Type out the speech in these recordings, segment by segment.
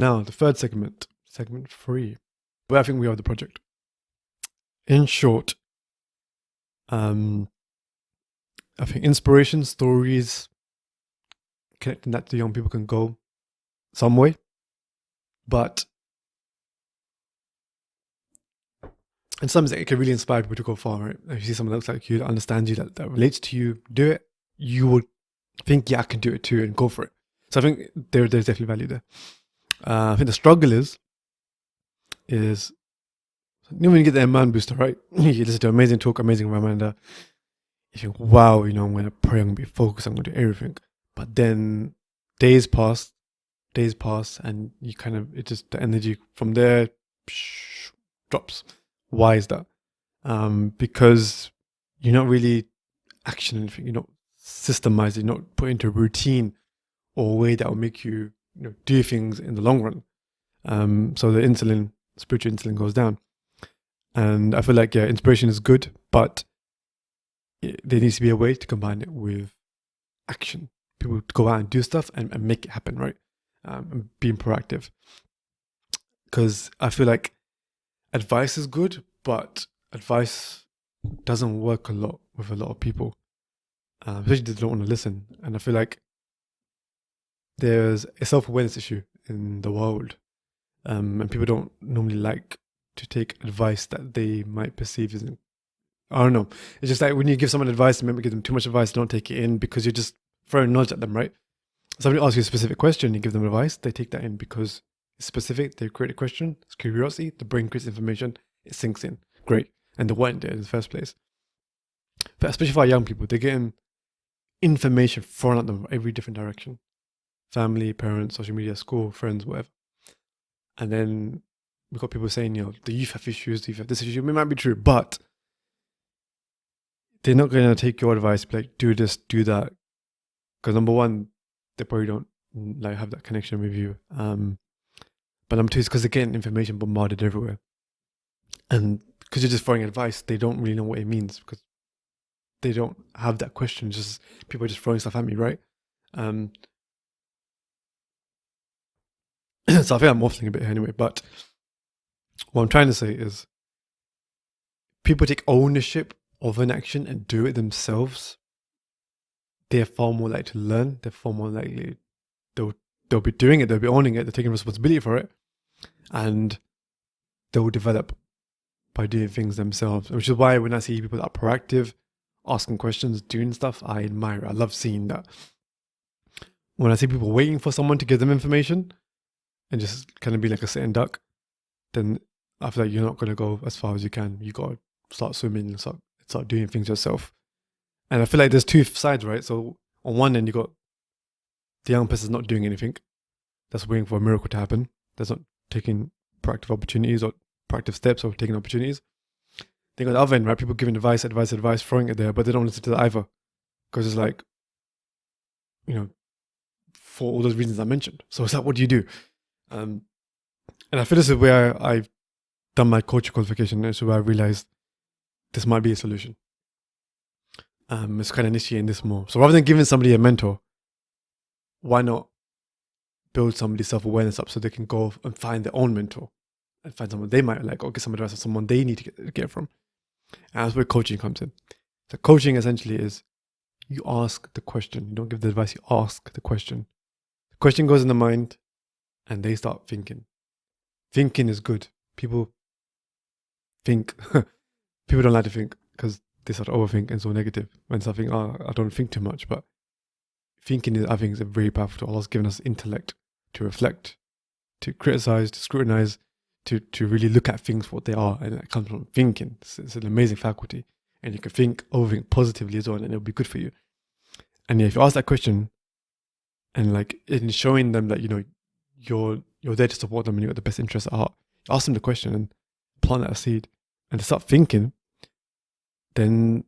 Now, the third segment 3, where I think we are the project. In short, I think inspiration stories, connecting that to young people can go some way, but in some sense, it can really inspire people to go far, right? If you see someone that looks like you, that understands you, that relates to you, do it, you would think, yeah, I can do it too, and go for it. So I think there's definitely value there. I think the struggle is when you get the man booster, right? You listen to amazing talk, amazing reminder. You think, wow, I'm going to pray, I'm going to be focused, I'm going to do everything. But then days pass, and you the energy from there drops. Why is that? Because you're not really actioning anything, you're not systemizing, you're not put into a routine or a way that will make you, do things in the long run. So the spiritual insulin goes down. And I feel like, inspiration is good, but there needs to be a way to combine it with action. People to go out and do stuff and make it happen, right? And being proactive. Because I feel like advice is good, but advice doesn't work a lot with a lot of people, especially they don't want to listen. And I feel like there's a self-awareness issue in the world, and people don't normally like to take advice that they might perceive as, I don't know. It's just like when you give someone advice, maybe give them too much advice, don't take it in because you're just throwing knowledge at them, right? Somebody asks you a specific question, you give them advice, they take that in because it's specific, they create a question, it's curiosity, the brain creates information, it sinks in. Great. And they weren't there in the first place. But especially for our young people, they're getting information thrown at them every different direction. Family, parents, social media, school, friends, whatever. And then we've got people saying, the youth have issues, the youth have this issue. It might be true, but they're not going to take your advice, like, do this, do that. Because number one, they probably don't have that connection with you. But number two is because they're getting information bombarded everywhere. And because you're just throwing advice, they don't really know what it means because they don't have that question. Just people are just throwing stuff at me, right? So I think I'm waffling a bit here anyway, but what I'm trying to say is people take ownership of an action and do it themselves. They're far more likely to learn. They're far more likely they'll be doing it. They'll be owning it. They're taking responsibility for it, and they'll develop by doing things themselves. Which is why when I see people that are proactive, asking questions, doing stuff, I admire it. I love seeing that. When I see people waiting for someone to give them information and just kind of be like a sitting duck, then I feel like you're not going to go as far as you can. You got to start swimming and start doing things yourself. And I feel like there's two sides, right? So on one end, you got the young person's not doing anything. That's waiting for a miracle to happen. That's not taking proactive opportunities or proactive steps or taking opportunities. Then on the other end, right? People giving advice, throwing it there, but they don't listen to that either. Because it's like, for all those reasons I mentioned. So it's like, what do you do? And I feel this is where I've done my coaching qualification. This is where I realized this might be a solution. It's kind of initiating this more. So rather than giving somebody a mentor, why not build somebody's self-awareness up so they can go and find their own mentor and find someone they might like, or get some advice from someone they need to get from. And that's where coaching comes in. So coaching essentially is you ask the question. You don't give the advice, you ask the question. The question goes in the mind and they start thinking. Thinking is good. People think. People don't like to think because they start to overthink and so negative when something, I don't think too much. But thinking is, I think, is a very powerful tool. Allah's given us intellect to reflect, to criticize, to scrutinize, to really look at things for what they are. And it comes from thinking. It's an amazing faculty. And you can think, overthink positively as well, and it'll be good for you. And if you ask that question and in showing them that, you're there to support them and you've got the best interests at heart, ask them the question and plant that seed and to start thinking, then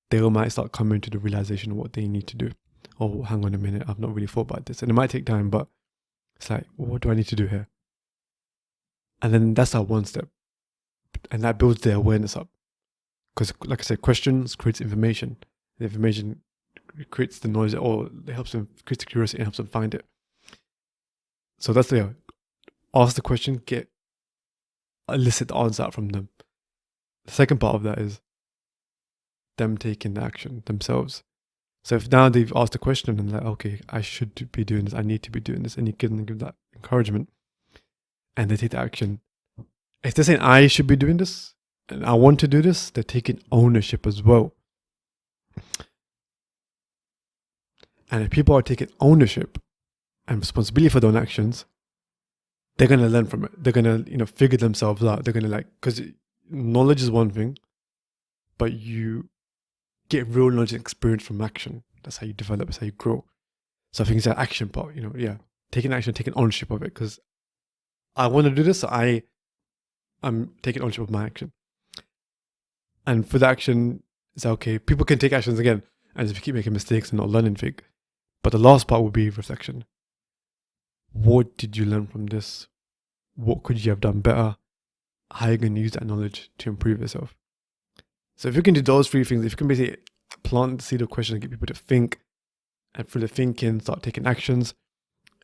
they might start coming to the realization of what they need to do. Oh, hang on a minute, I've not really thought about this. And it might take time, but it's like, what do I need to do here? And then that's our one step. And that builds their awareness up. Because like I said, questions creates information. The information creates the knowledge, or it helps them, creates the curiosity and helps them find it. So that's ask the question, elicit the answer out from them. The second part of that is them taking the action themselves. So if now they've asked the question and like, okay, I should be doing this, I need to be doing this, and you give that encouragement, and they take the action. If they're saying I should be doing this and I want to do this, they're taking ownership as well. And if people are taking ownership and responsibility for their own actions, they're going to learn from it. They're going to, figure themselves out. They're going to because knowledge is one thing, but you get real knowledge and experience from action. That's how you develop, that's how you grow. So I think it's that action part, taking action, taking ownership of it, because I want to do this, so I'm taking ownership of my action. And for the action, it's okay. People can take actions again and just keep making mistakes and not learning anything. But the last part will be reflection. What did you learn from this? What could you have done better? How are you going to use that knowledge to improve yourself? So if you can do those three things, if you can basically plant the seed of question and get people to think, and through the thinking, start taking actions,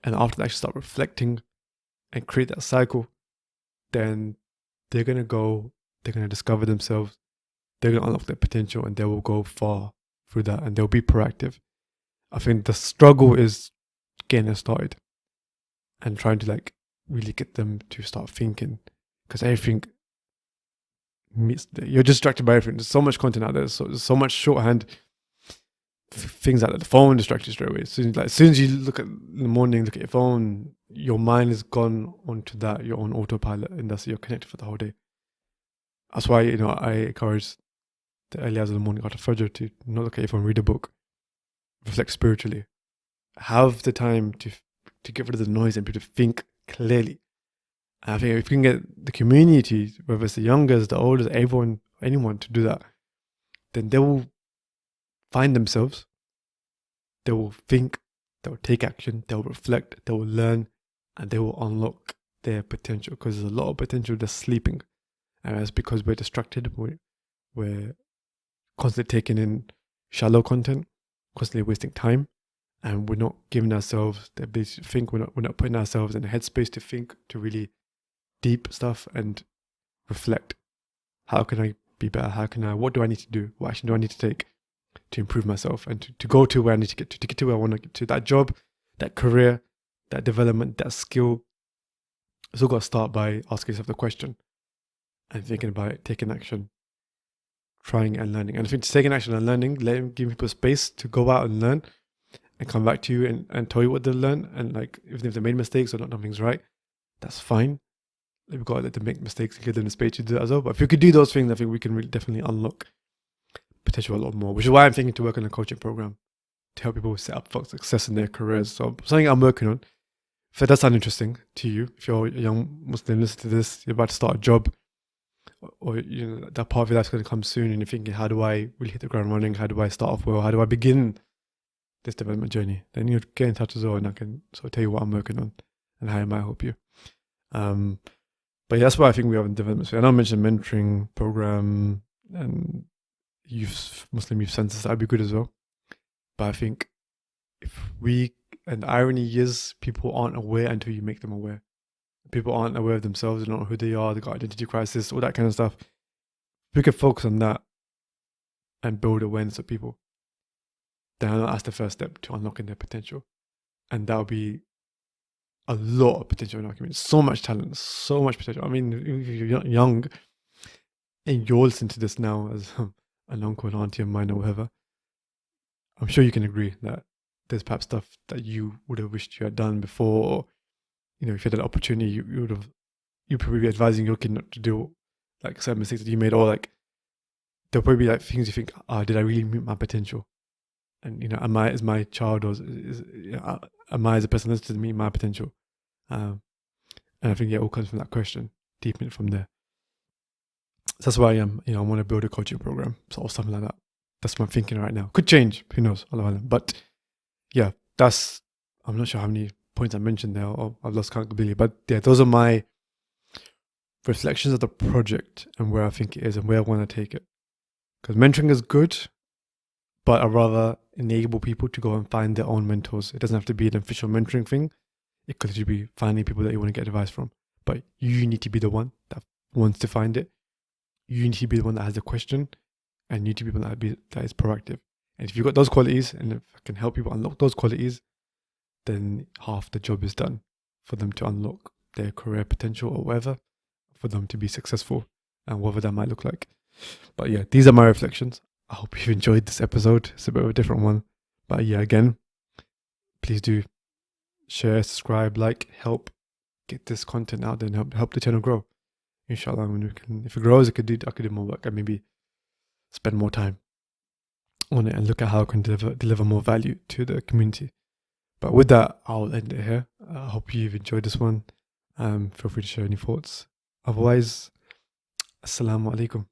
and after that, actually start reflecting and create that cycle, then they're going to discover themselves, they're going to unlock their potential, and they will go far through that, and they'll be proactive. I think the struggle is getting them started and trying to really get them to start thinking, because everything you're distracted by everything. There's so much content out there, there's so much shorthand things like that. The phone distracts you straight away. As soon as you look at in the morning, look at your phone, your mind is gone onto that, you're on autopilot, and that's you're connected for the whole day. That's why I encourage the early hours of the morning after Fajr to not look at your phone, read a book, reflect spiritually, have the time to get rid of the noise and be able to think clearly. And I think if you can get the community, whether it's the youngest, the oldest, anyone to do that, then they will find themselves, they will think, they will take action, they will reflect, they will learn, and they will unlock their potential, because there's a lot of potential just sleeping. And that's because we're distracted, we're constantly taking in shallow content, constantly wasting time, and we're not giving ourselves the ability to think. We're not putting ourselves in a headspace to think, to really deep stuff and reflect. How can I be better? What do I need to do? What action do I need to take to improve myself and to go to where I need to get to where I want to get to, that job, that career, that development, that skill. It's all got to start by asking yourself the question and thinking about it, taking action, trying and learning. And if it's taking action and learning, give people space to go out and learn and come back to you and tell you what they've learned. And even if they made mistakes or not, nothing's right, that's fine. We've got to let them make mistakes and give them the space to do that as well. But if we could do those things, I think we can really definitely unlock potential a lot more, which is why I'm thinking to work on a coaching program to help people set up for success in their careers. So something I'm working on. If that does sound interesting to you, if you're a young Muslim listening to this, you're about to start a job, or that part of your life's going to come soon, and you're thinking, how do I really hit the ground running? How do I start off well? How do I begin this development journey? Then you get in touch as well, and I can sort of tell you what I'm working on and how I might help you. But yeah, that's why I think we have in development. So I know I mentioned mentoring program and Muslim youth centers. That'd be good as well. But I think and the irony is, people aren't aware until you make them aware. People aren't aware of themselves, they don't know who they are, they got identity crisis, all that kind of stuff. We can focus on that and build awareness of people. Then that's the first step to unlocking their potential. And that'll be a lot of potential in our community. So much talent, so much potential. I mean, if you're young and you're listening to this now as an uncle and auntie of mine or whatever, I'm sure you can agree that there's perhaps stuff that you would have wished you had done before, or if you had an opportunity, you'd probably be advising your kid not to do certain mistakes that you made, or there'll probably be things you think, did I really meet my potential? And am I as my child, or am I as a person listening to meet my potential? And I think it all comes from that question, deepen it from there. So that's why I want to build a coaching program, or something like that. That's what I'm thinking right now. Could change, who knows? But yeah, I'm not sure how many points I mentioned there, or I've lost count completely. But yeah, those are my reflections of the project and where I think it is and where I want to take it. Because mentoring is good, but I'd rather enable people to go and find their own mentors. It doesn't have to be an official mentoring thing. It could be finding people that you want to get advice from. but you need to be the one that wants to find it. You need to be the one that has the question, and you need to be the one that is proactive. And if you've got those qualities, and if I can help people unlock those qualities, then half the job is done for them to unlock their career potential or whatever, for them to be successful, and whatever that might look like. But yeah, these are my reflections. I hope you've enjoyed this episode. It's a bit of a different one. But yeah, again, please do share, subscribe, like, help get this content out there and help the channel grow. Inshallah, when if it grows, I could do more work and maybe spend more time on it and look at how I can deliver more value to the community. But with that, I'll end it here. I hope you've enjoyed this one. Feel free to share any thoughts. Otherwise, Assalamu alaikum.